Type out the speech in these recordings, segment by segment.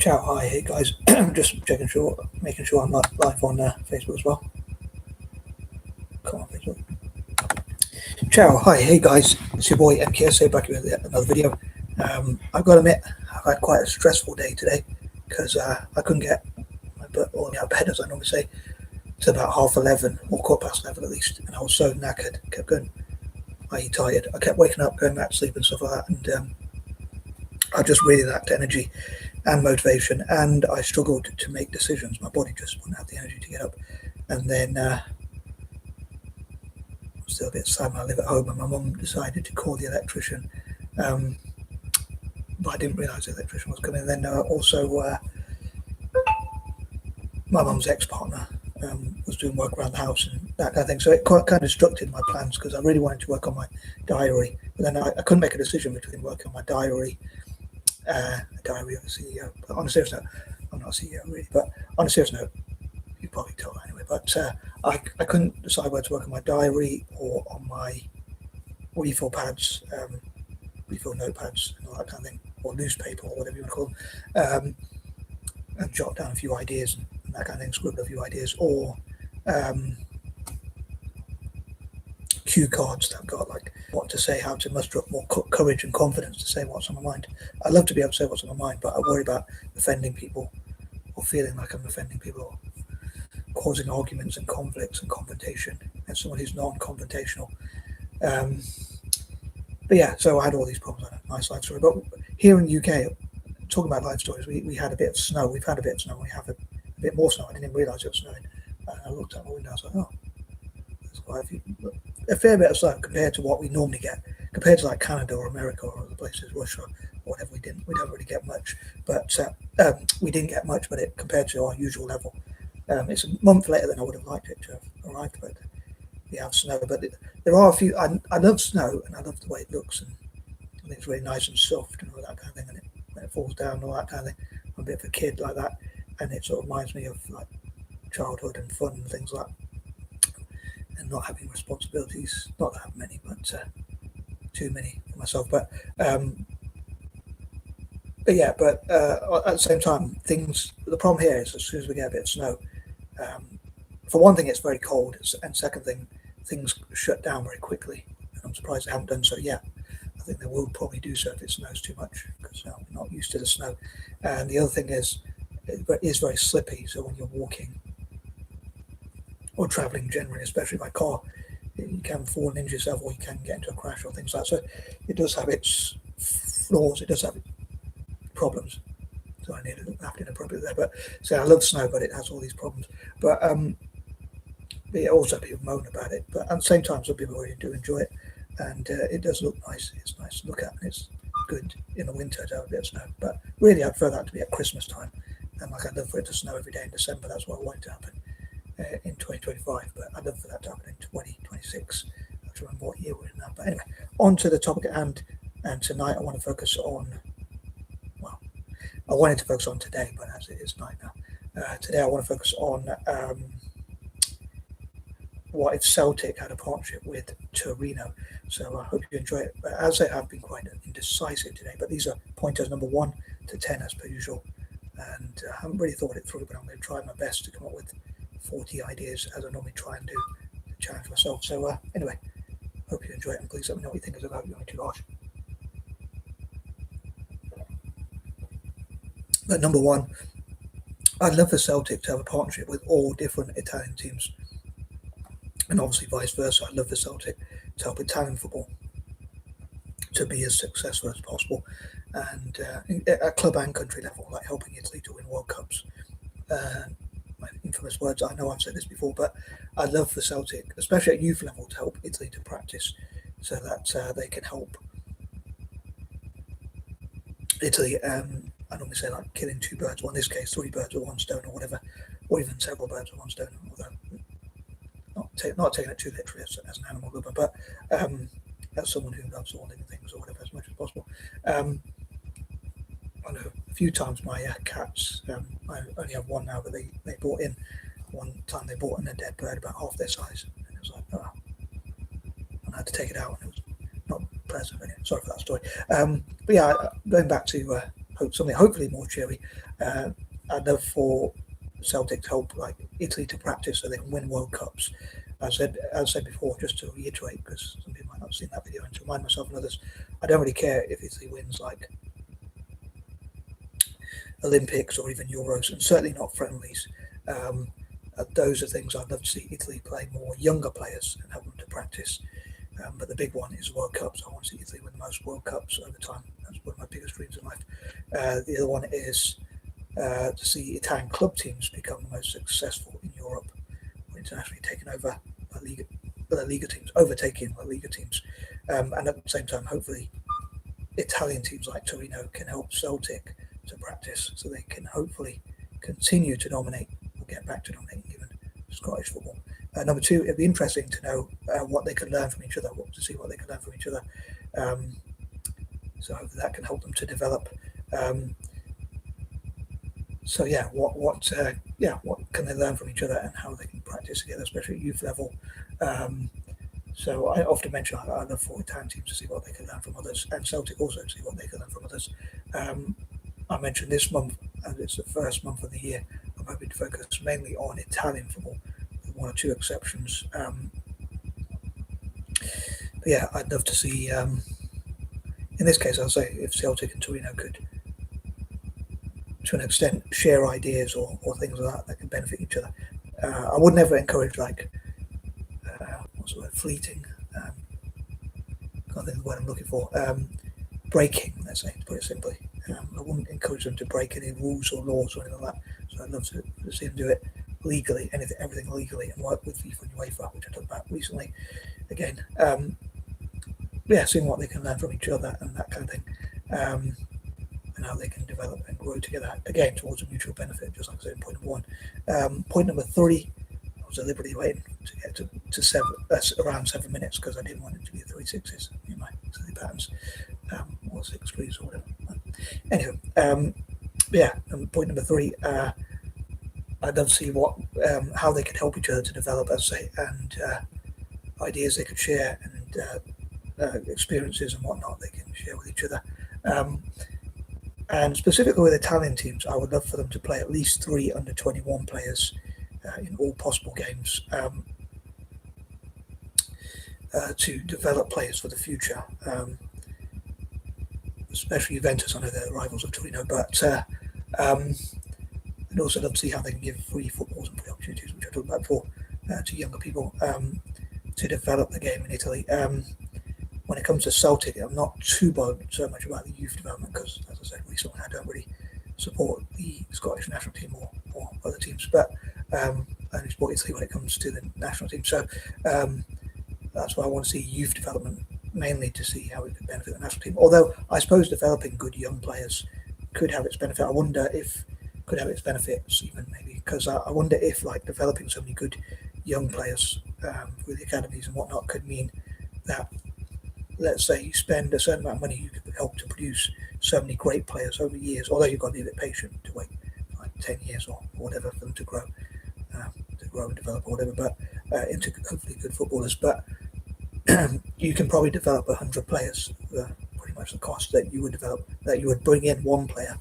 Ciao, hi, hey guys. Just making sure I'm live on Facebook as well. Come on, Facebook. Ciao, hi, hey guys. It's your boy M.K.S here back with another video. I've got to admit, I've had quite a stressful day today because I couldn't get my butt all out of bed, as I normally say, to about 11:30 or 11:15 at least, and I was so knackered, kept going, i.e. tired. I kept waking up, going back to sleep and stuff like that, and I just really lacked energy and motivation, and I struggled to make decisions. My body just wouldn't have the energy to get up. And then I'm still a bit sad when I live at home, and my mum decided to call the electrician, but I didn't realise the electrician was coming. And then also my mum's ex-partner was doing work around the house and that kind of thing. So it quite kind of disrupted my plans because I really wanted to work on my diary, but then I couldn't make a decision between working on my diary, a diary of a CEO. But on a serious note, I'm not a CEO really, but on a serious note, you probably told anyway. But I couldn't decide whether to work on my diary or on my refill pads, refill notepads and all that kind of thing, or newspaper or whatever you want to call them, and jot down a few ideas and that kind of thing, scribble a few ideas, or cue cards that I've got, like what to say, how to muster up more courage and confidence to say what's on my mind. I love to be able to say what's on my mind, but I worry about offending people or feeling like I'm offending people or causing arguments and conflicts and confrontation as someone who's non-confrontational. But yeah, so I had all these problems. I had a nice life story. But here in the UK, talking about life stories, we had a bit of snow. We've had a bit of snow. We have a bit more snow. I didn't even realise it was snowing. And I looked out my window. I was like, oh, there's quite a fair bit of snow compared to what we normally get. Compared to like Canada or America or other places, Russia or whatever, we don't really get much. But we didn't get much, but it compared to our usual level. It's a month later than I would have liked it to have arrived, but we have snow. But there are a few. I love snow, and I love the way it looks, and I think it's really nice and soft and all that kind of thing. And when it falls down, and all that kind of thing. I'm a bit of a kid like that, and it sort of reminds me of like childhood and fun and things like that, and not having responsibilities. Not that I have many, but too many for myself. But yeah, but at the same time, the problem here is as soon as we get a bit of snow, for one thing, it's very cold, and second thing, things shut down very quickly. And I'm surprised they haven't done so yet. I think they will probably do so if it snows too much, because we're not used to the snow. And the other thing is, it is very slippy. So when you're walking or traveling generally, especially by car, you can fall and injure yourself, or you can get into a crash or things like that. So it does have its flaws. It does have problems. So I needed napkin appropriately there. But so I love snow, but it has all these problems. But also people moan about it. But at the same time, some people really do enjoy it, and it does look nice. It's nice to look at, and it's good in the winter to have a bit of snow. But really, I'd prefer that to be at Christmas time. And like I'd love for it to snow every day in December. That's what I want it to happen in 2025. But I'd love for that to happen in 2026. I have to remember what year we're in now. But anyway, on to the topic at hand. And tonight I want to focus on. I wanted to focus on today, but as it is night now, today I want to focus on what if Celtic had a partnership with Torino. So I hope you enjoy it. But as I have been quite indecisive today, but these are pointers number 1 to 10 as per usual. And I haven't really thought it through, but I'm going to try my best to come up with 40 ideas as I normally try and do to challenge myself. So anyway, hope you enjoy it, and please let me know what you think. Is about going too harsh. But number 1, I'd love for Celtic to have a partnership with all different Italian teams. And obviously vice versa. I'd love for Celtic to help Italian football to be as successful as possible. And at club and country level, like helping Italy to win World Cups. My infamous words, I know I've said this before, but I'd love for Celtic, especially at youth level, to help Italy to practice so that they can help Italy. I normally say like killing 2 birds, well in this case 3 birds with 1 stone or whatever, or even several birds with 1 stone, although not taking it too literally as an animal lover, but as someone who loves all living things or whatever as much as possible. I know a few times my cats, I only have 1 now, but they brought in, one time they brought in a dead bird about half their size, and it was like, oh, and I had to take it out, and it was not pleasant. Anyway, sorry for that story. But yeah, going back to something hopefully more cheery. I'd love for Celtic to help like Italy to practice so they can win World Cups. As I said before, just to reiterate, because some people might not have seen that video, and to remind myself and others, I don't really care if Italy wins like Olympics or even Euros, and certainly not friendlies. Those are things I'd love to see Italy play more younger players and help them to practice. But the big one is World Cups. I want to see Italy win the most World Cups over time. That's one of my biggest dreams in life. The other one is to see Italian club teams become the most successful in Europe, or internationally, taking over La Liga teams, overtaking La Liga teams, and at the same time, hopefully, Italian teams like Torino can help Celtic to practice, so they can hopefully continue to dominate or get back to dominating even Scottish football. Number two, it'd be interesting to know what they could learn from each other, to see what they could learn from each other. So hopefully that can help them to develop. So yeah, what can they learn from each other and how they can practice together, especially at youth level. So I often mention I love for Italian teams to see what they can learn from others, and Celtic also to see what they can learn from others. I mentioned this month, and it's the first month of the year, I'm hoping to focus mainly on Italian football, with one or two exceptions. But yeah, I'd love to see, in this case, I'll say if Celtic and Torino could, to an extent, share ideas or things like that can benefit each other. I would never encourage like, what's the word, fleeting, can't think of the word I'm looking for, breaking, let's say, to put it simply. I wouldn't encourage them to break any rules or laws or anything like that. So I'd love to see them do it legally, everything legally, and work with FIFA and UEFA, which I talked about recently. Again, seeing what they can learn from each other and that kind of thing, and how they can develop and grow together, again, towards a mutual benefit, just like I said in point number one. Point number three, I was deliberately waiting to get to around 7 minutes because I didn't want it to be 3/6s in my silly patterns, or 6/3s or whatever. Anyway, point number three, I'd love to see how they could help each other to develop, as I say, and ideas they could share and experiences and whatnot they can share with each other. And specifically with Italian teams, I would love for them to play at least 3 under-21 players in all possible games to develop players for the future. Especially Juventus, I know they're rivals of Torino, but I'd also love to see how they can give free footballs and free opportunities, which I talked about before, to younger people to develop the game in Italy. When it comes to Celtic, I'm not too bothered so much about the youth development because, as I said recently, I don't really support the Scottish national team or other teams, but I only support Italy when it comes to the national team. So that's why I want to see youth development, mainly to see how it could benefit the national team. Although I suppose developing good young players could have its benefit. I wonder if could have its benefits even maybe because I wonder if like developing so many good young players through the academies and whatnot could mean that, let's say you spend a certain amount of money, you could help to produce so many great players over years, although you've got to be a bit patient to wait like 10 years or whatever for them to grow and develop or whatever, but into hopefully good footballers. But you can probably develop 100 players for pretty much the cost that you would bring in one player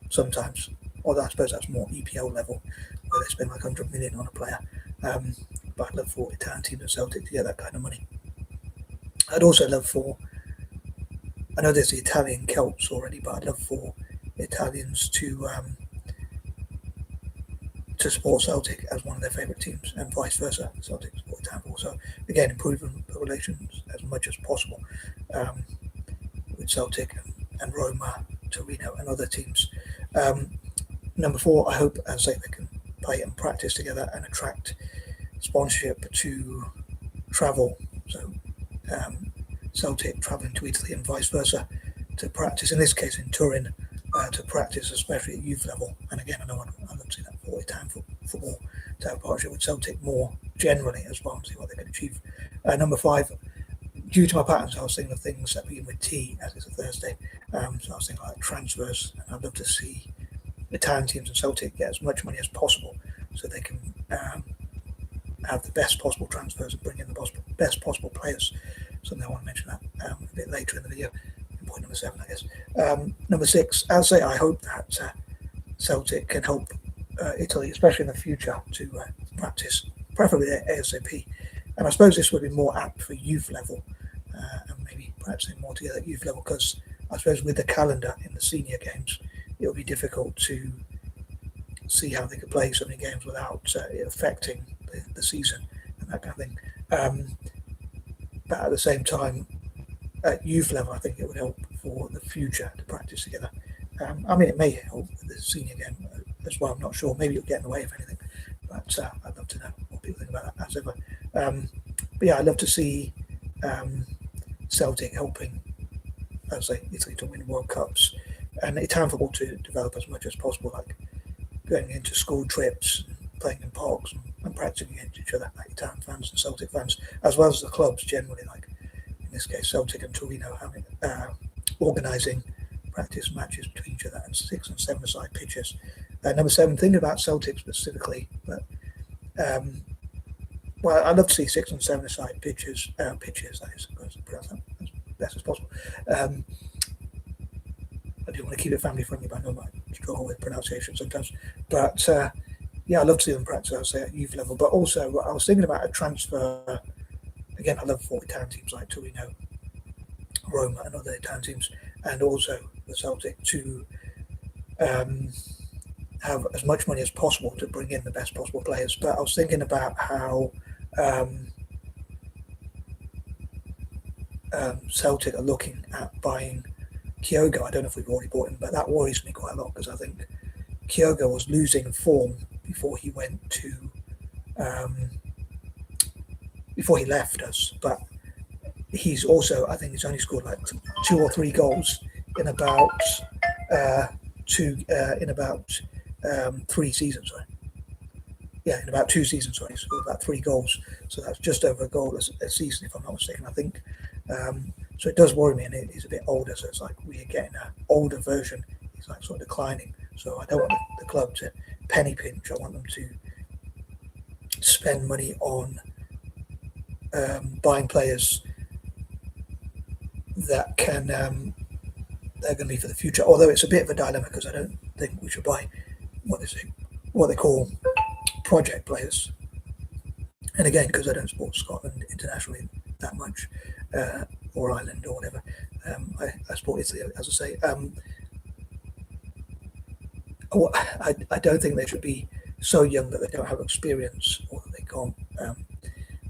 sometimes, although I suppose that's more EPL level where they spend like 100 million on a player. But I'd love for Italian teams and Celtic to get that kind of money. I'd also love for, I know there's the Italian Celts already, but I'd love for Italians to support Celtic as one of their favourite teams, and vice versa, Celtic support Italian football. So again, improving the relations as much as possible with Celtic and Roma, Torino, and other teams. Number four, I hope, as I say, they can play and practice together and attract sponsorship to travel. So Celtic travelling to Italy and vice versa to practice, in this case in Turin, to practice especially at youth level. And again, I know I'd love to see that for Italian football to have a partnership with Celtic more generally as well and see what they can achieve. Number five, due to my patterns, I was thinking of things that begin with T, as it's a Thursday. So I was thinking like transfers, and I'd love to see Italian teams and Celtic get as much money as possible so they can have the best possible transfers and bring in the best possible players. Something I want to mention that a bit later in the video. point number 7, I guess. Number 6, as I say, I hope that Celtic can help Italy, especially in the future, to practice, preferably ASAP. And I suppose this would be more apt for youth level, and maybe practicing more together at youth level, because I suppose with the calendar in the senior games, it will be difficult to see how they could play so many games without it affecting the season and that kind of thing. But at the same time, at youth level, I think it would help for the future to practice together. I mean, it may help with the senior game as well. I'm not sure. Maybe it'll get in the way of anything. But I'd love to know what people think about that as ever. But yeah, I'd love to see Celtic helping, as I say, Italy to win World Cups, and Italian football to develop as much as possible, like going into school trips, playing in parks, and practicing against each other, like Italian fans and Celtic fans, as well as the clubs generally, like in this case Celtic and Torino, having organising practice matches between each other, and 6 and 7-a-side pitches. Number 7, thinking about Celtic specifically, but well, I'd love to see 6 and 7-a-side pitches, that is, pronounce that as best as possible. I do want to keep it family friendly, but I know I might struggle with pronunciation sometimes. But yeah, I'd love to see them practice, I'd say, at youth level. But also, I was thinking about a transfer. Again, I love 40 Italian teams like Torino, Roma, and other Italian teams, and also the Celtic to have as much money as possible to bring in the best possible players. But I was thinking about how Celtic are looking at buying Kyogo. I don't know if we've already bought him, but that worries me quite a lot, because I think Kyogo was losing form before he went to before he left us. But he's also, I think he's only scored like 2 or 3 goals in about 3 seasons. Sorry. Yeah, in about 2 seasons, sorry, he scored about 3 goals. So that's just over a goal a season, if I'm not mistaken, I think. So it does worry me, and he's a bit older, so it's like we're getting an older version. He's like sort of declining. So I don't want the club to penny pinch. I want them to spend money on buying players that can they're going to be for the future. Although it's a bit of a dilemma, because I don't think we should buy what they call project players. And again, because I don't support Scotland internationally that much, or Ireland or whatever, I support Italy, as I say. I don't think they should be so young that they don't have experience, or that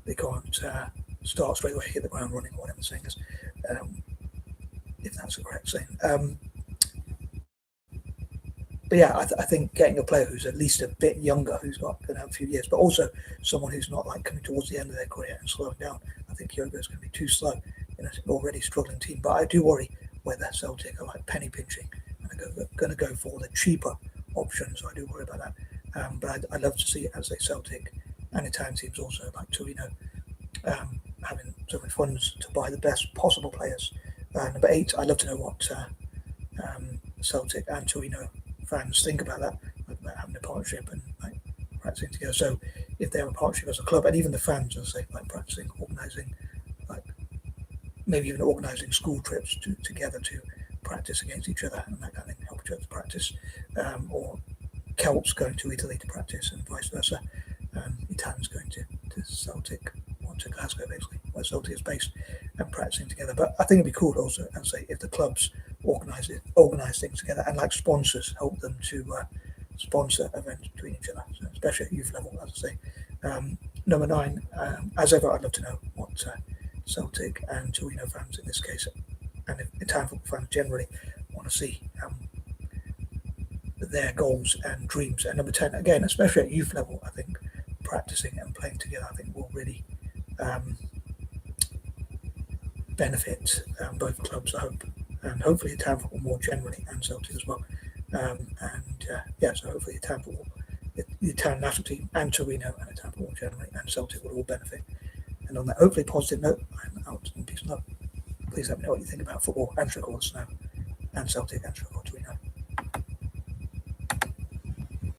they can't start straight away, hit the ground running, or whatever the saying is, if that's the correct saying. But yeah, I think getting a player who's at least a bit younger, who's got going to have a few years, but also someone who's not like coming towards the end of their career and slowing down. I think Kyogo is going to be too slow in an already struggling team. But I do worry whether Celtic are like penny pinching and are going to go for the cheaper option. So I do worry about that. But I'd love to see, as a Celtic and Italian teams also, like Torino, having so much funds to buy the best possible players. Number 8, I'd love to know what Celtic and Torino fans think about that, about having a partnership and like practicing together. So if they have a partnership as a club, and even the fans, as I say, like practicing, organising, like maybe even organising school trips together to practice against each other and that kind of thing, help each other to practice, or Celts going to Italy to practice and vice versa, Italians going to Celtic, or to Glasgow basically, where Celtic is based, and practicing together. But I think it'd be cool also, as I say, if the clubs organise things together, and like sponsors help them to sponsor events between each other, so especially at youth level, as I say. Number 9, as ever, I'd love to know what Celtic and Torino fans in this case, and Italian football fans generally, want to see their goals and dreams. And number 10, again, especially at youth level, I think practicing and playing together, I think will really benefit both clubs, I hope, and hopefully Italian football more generally, and Celtic as well. Yeah, so hopefully Italian football, the Italian national team, and Torino, and Italian football generally, and Celtic will all benefit. And on that hopefully positive note, I'm out and peace and love. Please let me know what you think about football and Sugar or Snow, and Celtic and Sugar or Torino.